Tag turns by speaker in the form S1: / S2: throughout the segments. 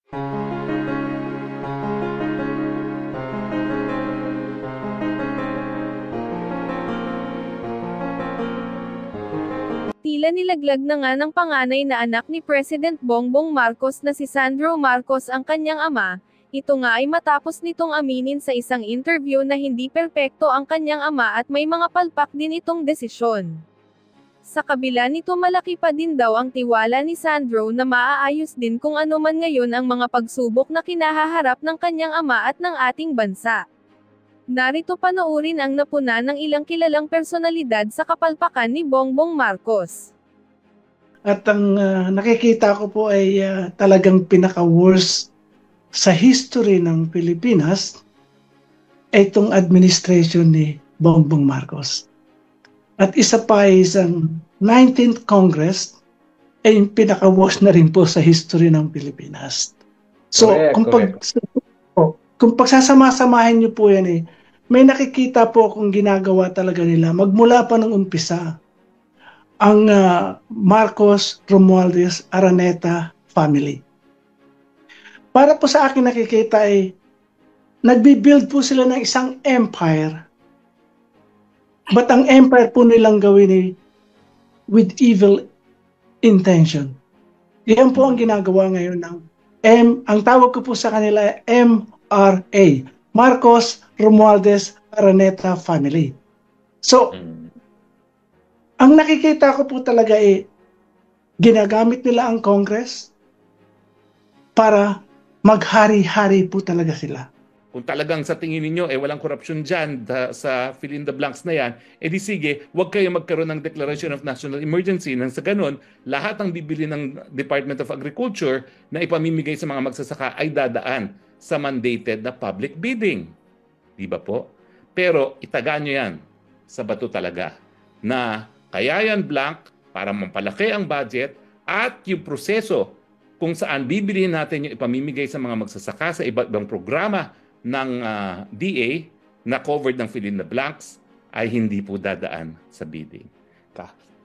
S1: Tila nilaglag na nga ng panganay na anak ni President Bongbong Marcos na si Sandro Marcos ang kanyang ama. Ito nga ay matapos nitong aminin sa isang interview na hindi perpekto ang kanyang ama at may mga palpak din itong desisyon. Sa kabila nito, malaki pa din daw ang tiwala ni Sandro na maaayos din kung ano man ngayon ang mga pagsubok na kinahaharap ng kanyang ama at ng ating bansa. Narito panoorin ang napuna ng ilang kilalang personalidad sa kapalpakan ni Bongbong Marcos.
S2: At ang nakikita ko po ay talagang pinaka-worst sa history ng Pilipinas ay itong administration ni Bongbong Marcos. At isa pa ay isang 19th Congress ay yung pinaka-worst na rin po sa history ng Pilipinas. So, kung pagsasama-samahin niyo po yan may nakikita po akong ginagawa talaga nila magmula pa ng umpisa ang Marcos, Romualdez, Araneta family. Para po sa akin nakikita ay nagbi-build po sila ng isang empire. But ang empire po nilang gawin with evil intention. Yan po ang ginagawa ngayon ng ang tawag ko po sa kanila MRA. Marcos, Romualdez, Araneta family. So, ang nakikita ko po talaga ginagamit nila ang Congress para maghari-hari po talaga sila.
S3: Kung talagang sa tingin ninyo walang korupsyon dyan sa fill in the blanks na yan, di sige, huwag kayo magkaroon ng Declaration of National Emergency nang sa ganun, lahat ng bibili ng Department of Agriculture na ipamimigay sa mga magsasaka ay dadaan sa mandated na public bidding. Di ba po? Pero itaga nyo yan sa bato talaga na kaya yan blank para mampalaki ang budget at yung proseso kung saan bibilihin natin yung ipamimigay sa mga magsasaka sa iba't ibang programa ng DA na covered ng fill in the blanks ay hindi po dadaan sa bidding.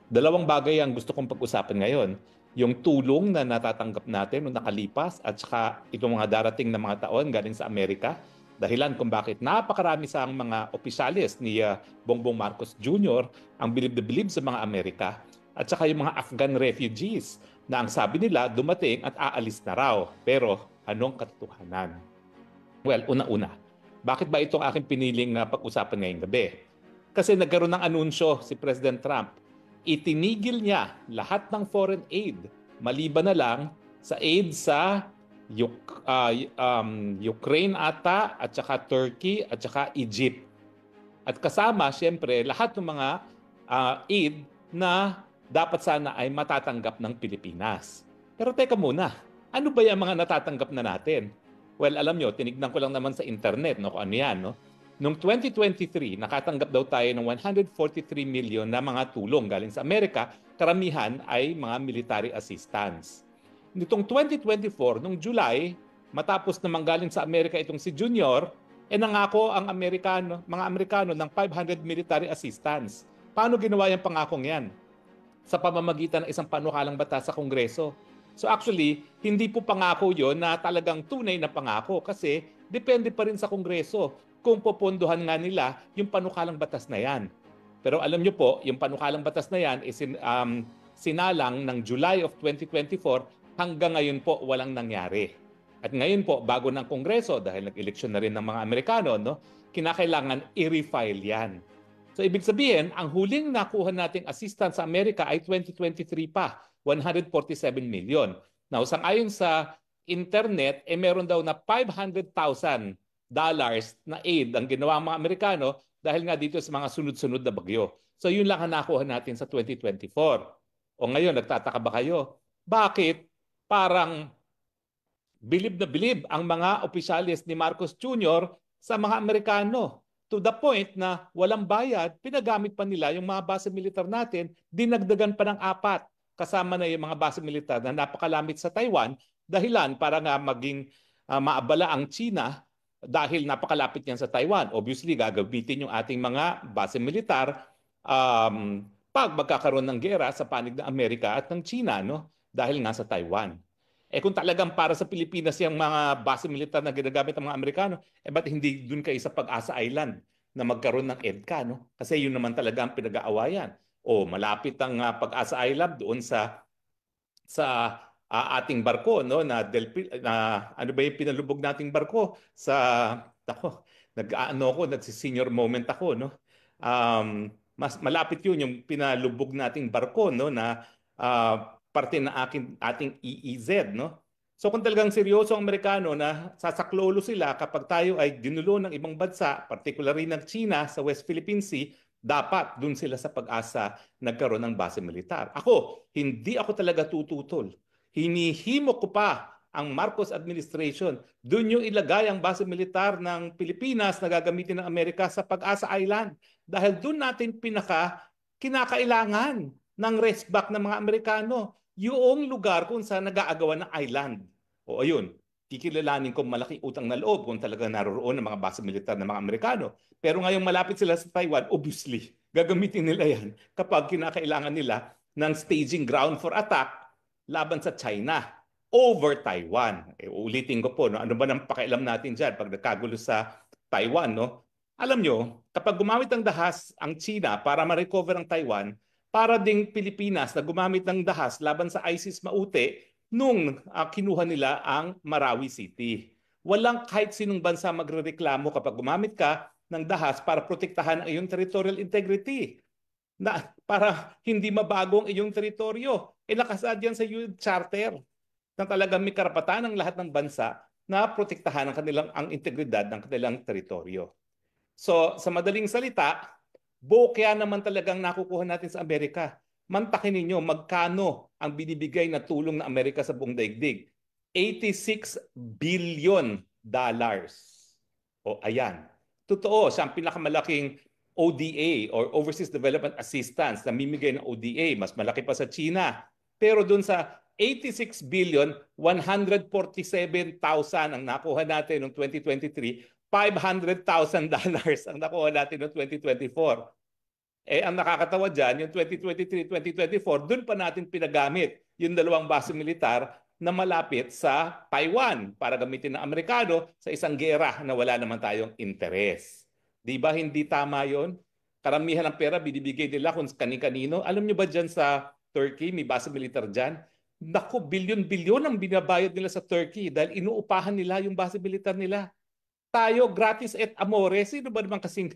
S3: Dalawang bagay ang gusto kong pag-usapan ngayon. Yung tulong na natatanggap natin noong nakalipas at saka itong mga darating na mga taon galing sa Amerika. Dahilan kung bakit napakarami sa mga opisyalis ni Bongbong Marcos Jr. ang bilib na bilib sa mga Amerika at saka yung mga Afghan refugees na ang sabi nila dumating at aalis na raw. Pero anong katotohanan? Well, una-una, bakit ba itong aking piniling pag-usapan ngayong gabi? Kasi nagkaroon ng anunsyo si President Trump. Itinigil niya lahat ng foreign aid maliban na lang sa aid sa Ukraine ata at saka Turkey at saka Egypt. At kasama siyempre lahat ng mga aid na dapat sana ay matatanggap ng Pilipinas. Pero teka muna, ano ba yung mga natatanggap na natin? Well, alam nyo, tinignan ko lang naman sa internet kung ano yan. Noong 2023, nakatanggap daw tayo ng 143 million na mga tulong galing sa Amerika, karamihan ay mga military assistance. Nitong 2024, noong July, matapos na manggaling sa Amerika itong si Junior, nangako ang mga Amerikano ng 500 military assistance. Paano ginawa yung pangakong yan? Sa pamamagitan ng isang panukalang batas sa Kongreso. So actually, hindi po pangako yon na talagang tunay na pangako kasi depende pa rin sa Kongreso kung popondohan nga nila yung panukalang batas na yan. Pero alam nyo po, yung panukalang batas na yan is sinalang ng July of 2024 hanggang ngayon po walang nangyari. At ngayon po, bago ng Kongreso, dahil nag-eleksyon na rin ng mga Amerikano, kinakailangan i-refile yan. So ibig sabihin, ang huling nakuha nating assistance sa Amerika ay 2023 pa, 147 million. Now, sangayon sa internet, meron daw na $500,000 na aid ang ginawa ng mga Amerikano dahil nga dito sa mga sunod-sunod na bagyo. So yun lang ang nakuha natin sa 2024. O ngayon, nagtataka ba kayo? Bakit parang bilib na bilib ang mga opisyalis ni Marcos Jr. sa mga Amerikano? To the point na walang bayad, pinagamit pa nila yung mga base militar natin, dinagdagan pa ng 4. Kasama na yung mga base militar na napakalamit sa Taiwan, dahilan para nga maging maabala ang China dahil napakalapit niyan sa Taiwan. Obviously, gagamitin yung ating mga base militar pag magkakaroon ng gera sa panig ng Amerika at ng China, dahil nga sa Taiwan. Kung talagang para sa Pilipinas yung mga base militar na ginagamit ng mga Amerikano, ba't hindi dun kayo sa Pag-asa Island na magkaroon ng EDCA, no? Kasi yun naman talaga ang pinag-aawayan. O malapit ang Pag-asa Island doon sa ating barko, no, na ano ba yung pinalubog nating barko sa ako nag-ano ako nagsi-senior moment ako, no. Mas malapit yun yung pinalubog nating barko, no, na parte na ating EEZ, no. So kung talagang seryoso ang Amerikano na sasaklolo sila kapag tayo ay ginulo ng ibang bansa, particularly ng China sa West Philippine Sea, dapat dun sila sa Pag-asa nagkaroon ng base militar. Ako, hindi ako talaga tututol. Hinihimo ko pa ang Marcos administration. Doon yung ilagay ang base militar ng Pilipinas na gagamitin ng Amerika sa Pag-asa Island. Dahil doon natin kinakailangan ng rest back ng mga Amerikano. Yung lugar kung saan nag-aagawan ng island. O ayun, kikilalanin ko malaking utang na loob kung talaga naroroon ng mga base militar ng mga Amerikano. Pero ngayong malapit sila sa Taiwan, obviously, gagamitin nila yan kapag kinakailangan nila ng staging ground for attack laban sa China over Taiwan. Ulitin ko po, no? Ano ba nang pakialam natin dyan pag nagkagulo sa Taiwan, no? Alam nyo, kapag gumamit ng dahas ang China para ma-recover ang Taiwan, para ding Pilipinas na gumamit ng dahas laban sa ISIS Maute nung kinuha nila ang Marawi City. Walang kahit sinong bansa magrereklamo kapag gumamit ka ng dahas para protektahan ang iyong territorial integrity. Para hindi mabago ang iyong teritoryo. Nakasaad yan sa UN Charter na talagang may karapatan ng lahat ng bansa na protektahan ang integridad ng kanilang teritoryo. So, sa madaling salita, bokya naman talagang nakukuha natin sa Amerika. Mantakin ninyo magkano ang binibigay na tulong ng Amerika sa buong daigdig. $86 billion. O ayan. Totoo, siya ang pinakamalaking ODA or Overseas Development Assistance na mimigay ng ODA. Mas malaki pa sa China. Pero dun sa 86 billion, 147,000 ang nakuha natin noong 2023, $500,000 ang nakuha natin noong 2024. Ang nakakatawa dyan, yung 2023-2024, doon pa natin pinagamit yung 2 base militar na malapit sa Taiwan para gamitin ng Amerikano sa isang gera na wala naman tayong interes. Di ba hindi tama yon? Karamihan ng pera binibigay nila kung kani-kanino. Alam nyo ba dyan sa Turkey, may base militar dyan? Naku, bilyon-bilyon ang binabayad nila sa Turkey dahil inuupahan nila yung base militar nila. Tayo, gratis et amore. Sino ba naman kasing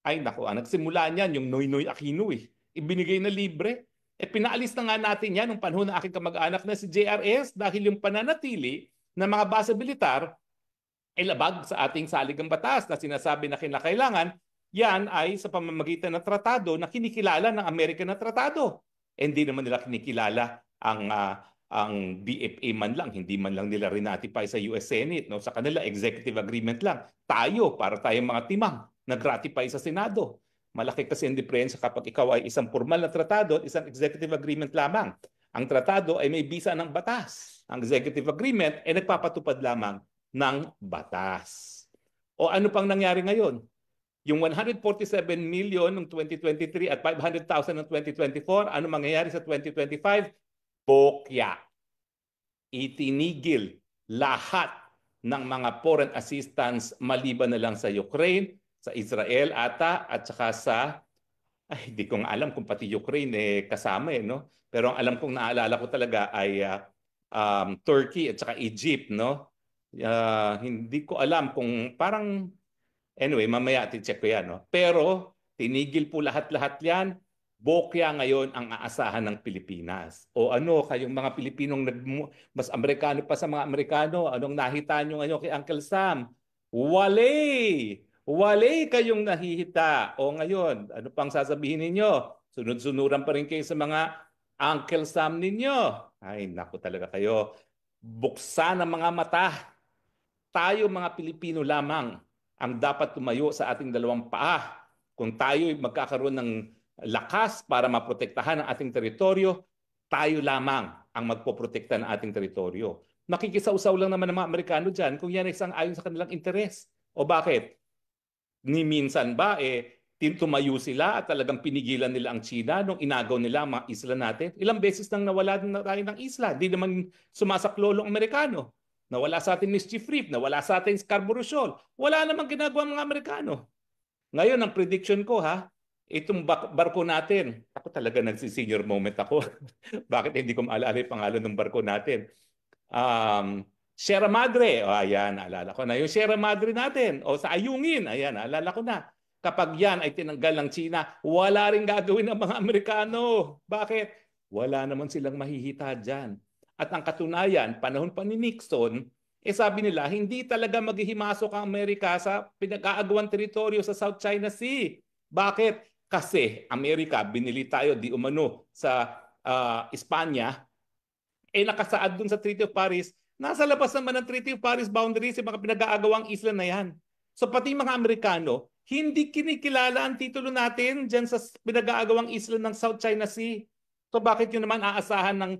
S3: ay nako, nagsimula niyan yung Noynoy Aquino eh. Ibinigay na libre. Pinaalis na nga natin yan nung panahon ng aking kamag-anak na si JRS dahil yung pananatili ng mga base militar ay labag sa ating saligang batas na sinasabi na kinakailangan, yan ay sa pamamagitan ng tratado na kinikilala ng Amerika na tratado. Hindi naman nila kinikilala ang BFA man lang, hindi man lang nila rinatify sa US Senate. No? Sa kanila, executive agreement lang. Tayo, para tayong mga timang, nag-ratify sa Senado. Malaki kasi ang diferensya kapag ikaw ay isang formal na tratado at isang executive agreement lamang. Ang tratado ay may bisa ng batas. Ang executive agreement ay nagpapatupad lamang ng batas. O ano pang nangyari ngayon? Yung 147 million noong 2023 at 500,000 noong 2024, ano mangyayari sa 2025? Bokya. Itinigil lahat ng mga foreign assistance maliban na lang sa Ukraine, sa Israel ata, at saka sa, hindi ko nga alam kung pati Ukraine kasama no? Pero ang alam kong naalala ko talaga ay Turkey at saka Egypt, no? Hindi ko alam kung parang, anyway, mamaya check ko yan, no? Pero tinigil po lahat-lahat yan. Bokya ngayon ang aasahan ng Pilipinas. O ano, kayong mga Pilipinong mas Amerikano pa sa mga Amerikano, anong nahita nyo ngayon kay Uncle Sam? Wale! Wale kayong nahihita. O ngayon, ano pang sasabihin ninyo? Sunod-sunuran pa rin kayo sa mga Uncle Sam ninyo. Ay, naku talaga kayo. Buksan ang mga mata. Tayo mga Pilipino lamang ang dapat tumayo sa ating 2 paa. Kung tayo magkakaroon ng lakas para maprotektahan ang ating teritoryo, tayo lamang ang magpoprotekta ng ating teritoryo. Nakikisausaw lang naman ng mga Amerikano dyan kung yan ay isang ayon sa kanilang interes. O bakit? Ni minsan ba tumayo sila at talagang pinigilan nila ang China nung inagaw nila ang mga isla natin. Ilang beses nang nawala na tayo ng isla. Di naman sumasaklolo ang Amerikano. Nawala sa atin Mischief Reef, nawala sa atin Scarborough Shoal. Wala namang ginagawa ang mga Amerikano. Ngayon, ang prediction ko itong barko natin, ako talaga nagsi-senior moment ako. Bakit hindi ko maalala yung pangalan ng barko natin? Sierra Madre, ayan, naalala ko na. Yung Sierra Madre natin, o sa Ayungin, ayan, naalala ko na. Kapag yan ay tinanggal ng China, wala rin gagawin ng mga Amerikano. Bakit? Wala naman silang mahihita dyan. At ang katunayan, panahon pa ni Nixon, sabi nila, hindi talaga maghihimasok ang Amerika sa pinag-aagawang teritoryo sa South China Sea. Bakit? Kasi Amerika, binili tayo di umano sa Espanya, nakasaad dun sa Treaty of Paris, nasa labas naman ng Treaty of Paris boundaries yung mga pinag-aagawang isla na yan. So pati mga Amerikano, hindi kinikilala ang titulo natin dyan sa pinag-aagawang isla ng South China Sea. So bakit yun naman aasahan ng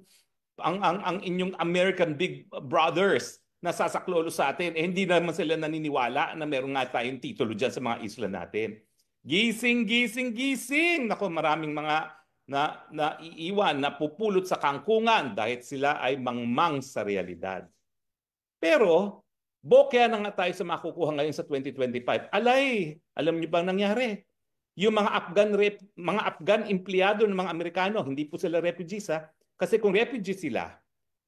S3: ang inyong American Big Brothers na sasaklolo sa atin? Hindi naman sila naniniwala na meron nga tayong titulo dyan sa mga isla natin. Gising, gising, gising! Nako, maraming mga na iiwan, na pupulot sa kangkungan dahil sila ay mangmang sa realidad. Pero, bokya na nga tayo sa makukuha ngayon sa 2025. Alay, alam niyo ba nangyari? Yung mga Afghan empleyado ng mga Amerikano, hindi po sila refugees kasi kung refugees sila,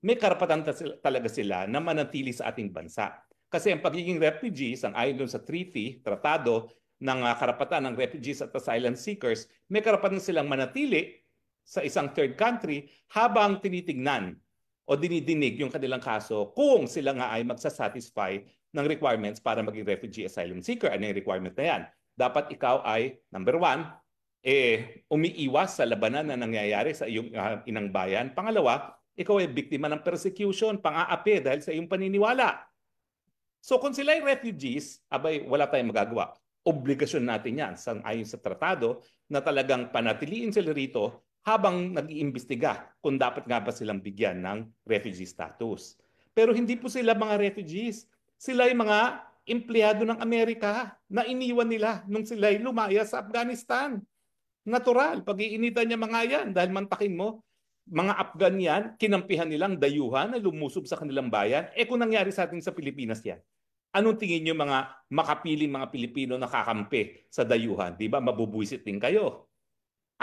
S3: may karapatan talaga sila na manatili sa ating bansa. Kasi ang pagiging refugees, ang ayon sa tratado ng karapatan ng refugees at asylum seekers, may karapatan silang manatili sa isang third country habang tinitignan o dinidinig yung kanilang kaso kung sila nga ay magsasatisfy ng requirements para maging refugee asylum seeker. Ano yung requirement na yan? Dapat ikaw ay, number one, umiiwas sa labanan na nangyayari sa iyong inang bayan. Pangalawa, ikaw ay biktima ng persecution, pang-aapi dahil sa iyong paniniwala. So kung sila ay refugees, abay, wala tayong magagawa. Obligasyon natin yan, ayon sa tratado, na talagang panatiliin sila rito habang nag-iimbestiga kung dapat nga ba silang bigyan ng refugee status. Pero hindi po sila mga refugees. Sila ay mga empleyado ng Amerika na iniwan nila nung sila ay lumaya sa Afghanistan. Natural, pag-iinitan niya mga yan dahil mantakin mo, mga Afghan yan, kinampihan nilang dayuhan na lumusob sa kanilang bayan. Kung nangyari sa atin sa Pilipinas yan, anong tingin niyo mga makapiling mga Pilipino nakakampi sa dayuhan? Di ba? Mabubuisit din kayo.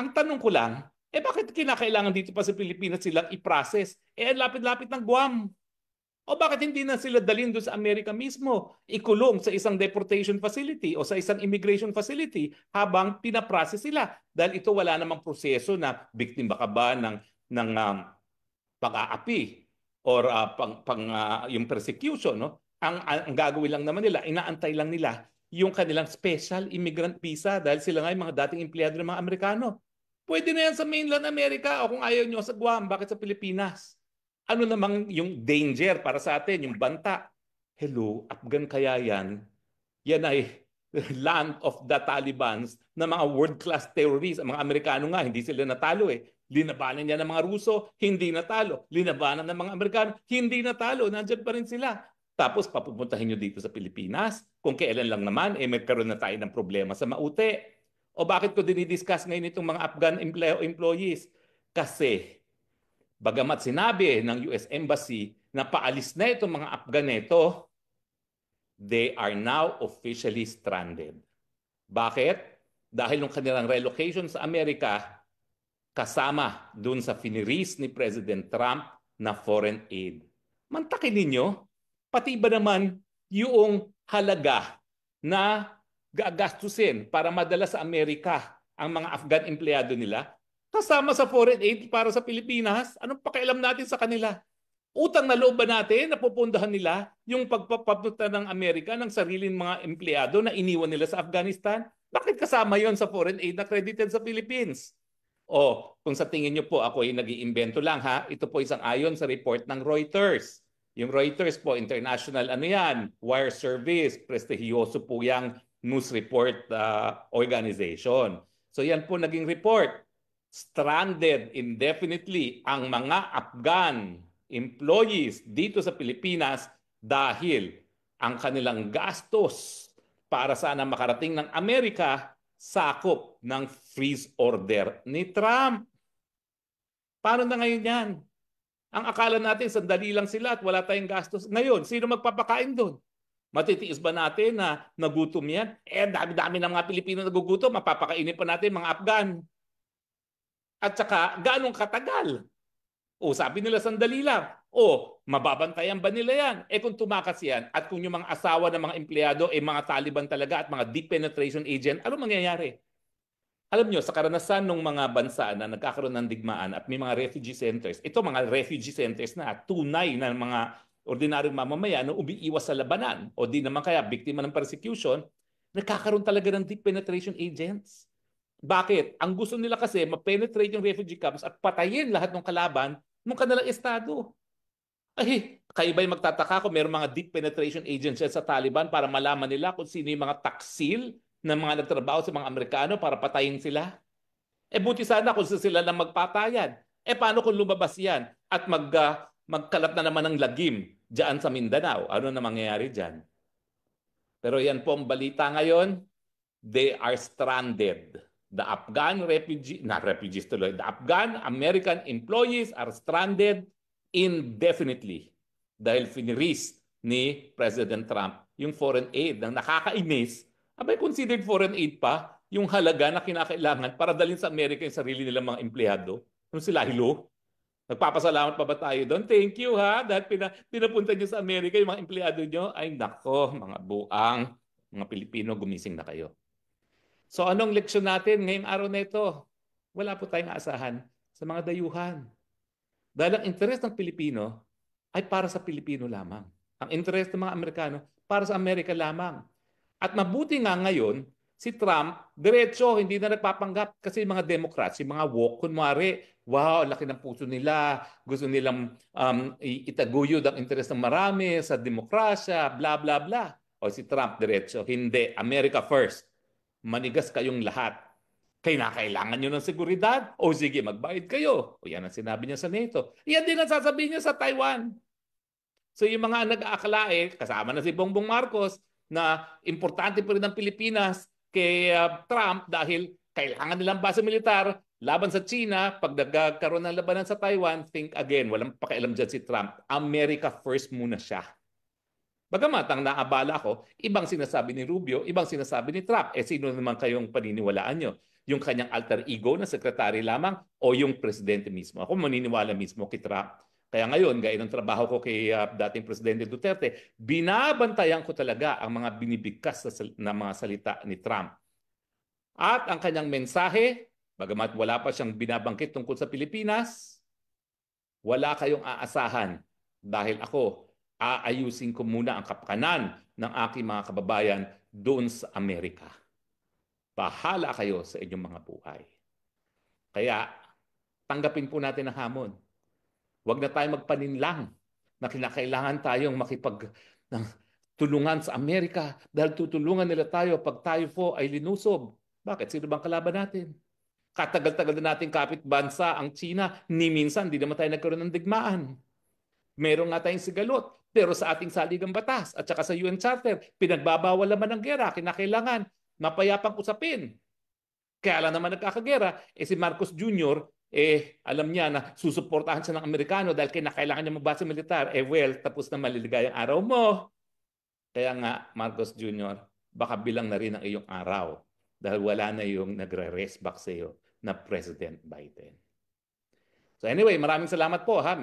S3: Ang tanong ko lang, bakit kinakailangan dito pa sa Pilipinas silang i-process? Lapit-lapit ng Guam. O bakit hindi na sila dalhin doon sa Amerika mismo? Ikulong sa isang deportation facility o sa isang immigration facility habang pinaprocess sila. Dahil ito wala namang proseso na biktima ka ba ng pag-aapi or yung persecution. No? Ang gagawin lang naman nila, inaantay lang nila yung kanilang special immigrant visa dahil sila nga yung mga dating empleyado ng mga Amerikano. Pwede na yan sa mainland America o kung ayaw nyo sa Guam, bakit sa Pilipinas? Ano namang yung danger para sa atin, yung banta? Hello, Afghan kaya yan? Yan ay land of the Talibans na mga world-class terrorists. Ang mga Amerikano nga, hindi sila natalo Linabanan niya ng mga Ruso, hindi natalo. Linabanan ng mga Amerikano, hindi natalo. Nandiyan pa rin sila. Tapos papupuntahin nyo dito sa Pilipinas. Kung kailan lang naman, magkaroon na tayo ng problema sa Maute. O bakit ko dinidiscuss ngayon itong mga Afghan employees? Kasi bagamat sinabi ng US Embassy na paalis na itong mga Afghan nito, they are now officially stranded. Bakit? Dahil ng kanilang relocation sa Amerika, kasama dun sa finiris ni President Trump na foreign aid. Mantakin ninyo, pati ba naman yung halaga na gagastusin para madala sa Amerika ang mga Afghan empleyado nila, kasama sa foreign aid para sa Pilipinas? Anong pakialam natin sa kanila? Utang na loob ba natin na pupundahan nila yung pagpapapunta ng Amerika ng sariling mga empleyado na iniwan nila sa Afghanistan? Bakit kasama yon sa foreign aid na credited sa Philippines? O kung sa tingin nyo po ako ay nag-iimbento lang ito po isang ayon sa report ng Reuters. Yung Reuters po, international wire service, prestigyoso po yung news report organization. So yan po naging report. Stranded indefinitely ang mga Afghan employees dito sa Pilipinas dahil ang kanilang gastos para sana makarating ng Amerika sakop ng freeze order ni Trump. Paano na ngayon yan? Ang akala natin, sandali lang sila at wala tayong gastos. Ngayon, sino magpapakain doon? Matitiis ba natin na nagutom yan? Dami-dami ng mga Pilipino nagugutom. Mapapakainin pa natin mga Afgan. At saka, gaano katagal? O sabi nila sandali lang. O mababantayan ba nila yan? Kung tumakas yan at kung yung mga asawa ng mga empleyado mga Taliban talaga at mga deep penetration agent, ano mangyayari? Alam nyo, sa karanasan ng mga bansa na nagkakaroon ng digmaan at may mga refugee centers, ito mga refugee centers na tunay na mga ordinaryong mamamayan na umiiwas sa labanan o di naman kaya biktima ng persecution, nagkakaroon talaga ng deep penetration agents. Bakit? Ang gusto nila kasi ma-penetrate yung refugee camps at patayin lahat ng kalaban ng kanilang estado. Ay, kayo ba'y magtataka kung mayroong mga deep penetration agents sa Taliban para malaman nila kung sino yung mga taksil ng mga nagtrabaho sa mga Amerikano para patayin sila? Buti sana kung sila lang magpatayan. Paano kung lumabas yan at magkalat na naman ng lagim dyan sa Mindanao? Ano na mangyayari dyan? Pero yan po ang balita ngayon. They are stranded. The Afghan refugees tuloy. The Afghan American employees are stranded indefinitely dahil finiris ni President Trump yung foreign aid. Nang nakakainis, abay considered foreign aid pa yung halaga na kinakailangan para dalhin sa Amerika yung sarili nilang mga empleyado. Yung sila, hello? Nagpapasalamat pa ba tayo doon? Thank you ha, dahil pinapunta nyo sa Amerika yung mga empleyado nyo. Ay nako, mga buang, mga Pilipino, gumising na kayo. So anong leksyon natin ngayong araw na ito? Wala po tayong aasahan sa mga dayuhan. Dahil ang interes ng Pilipino ay para sa Pilipino lamang. Ang interes ng mga Amerikano para sa Amerika lamang. At mabuti nga ngayon, si Trump, diretso, hindi na nagpapanggap kasi yung mga Democrats, yung mga woke, kunwari, wow, laki ng puso nila, gusto nilang itaguyod ang interes ng marami sa demokrasya, bla bla bla. O si Trump, diretso, hindi, America first. Manigas kayong lahat. Kailangan nyo ng seguridad? O sige, magbayad kayo. O yan ang sinabi niya sa NATO. Yan din ang sasabihin niya sa Taiwan. So yung mga nag-aakala kasama na si Bongbong Marcos, na importante pa rin ang Pilipinas kay Trump dahil kailangan nilang base militar laban sa China. Pag nagkaroon ng labanan sa Taiwan, think again, walang pakialam dyan si Trump. America first muna siya. Bagamat ang naabala ko, ibang sinasabi ni Rubio, ibang sinasabi ni Trump. Sino naman kayong paniniwalaan nyo? Yung kanyang alter ego na sekretary lamang o yung presidente mismo? Ako maniniwala mismo kay Trump. Kaya ngayon, gaya ng trabaho ko kay dating Presidente Duterte, binabantayan ko talaga ang mga binibigkas na mga salita ni Trump. At ang kanyang mensahe, bagamat wala pa siyang binabangkit tungkol sa Pilipinas, wala kayong aasahan dahil ako, aayusin ko muna ang kapakanan ng aking mga kababayan doon sa Amerika. Bahala kayo sa inyong mga buhay. Kaya, tanggapin po natin ang hamon. Huwag na tayo magpaninlang na kinakailangan tayong tulungan sa Amerika dahil tutulungan nila tayo pag tayo po ay linusob. Bakit? Sino bang kalaban natin? Katagal-tagal na nating kapitbansa ang China, ni minsan di naman tayo nagkaroon ng digmaan. Meron nga tayong sigalot, pero sa ating saligang batas at saka sa UN Charter, pinagbabawal naman ng gera, kinakailangan mapayapang usapin. Kaya lang naman nagkakagera, si Marcos Jr., alam niya na susuportahan siya ng Amerikano dahil kinakailangan niya magbase militar. Well, tapos na maliligayang araw mo. Kaya nga, Marcos Jr., baka bilang na rin ang iyong araw dahil wala na yung nagre-rest back sa iyo na President Biden. So anyway, maraming salamat po ha.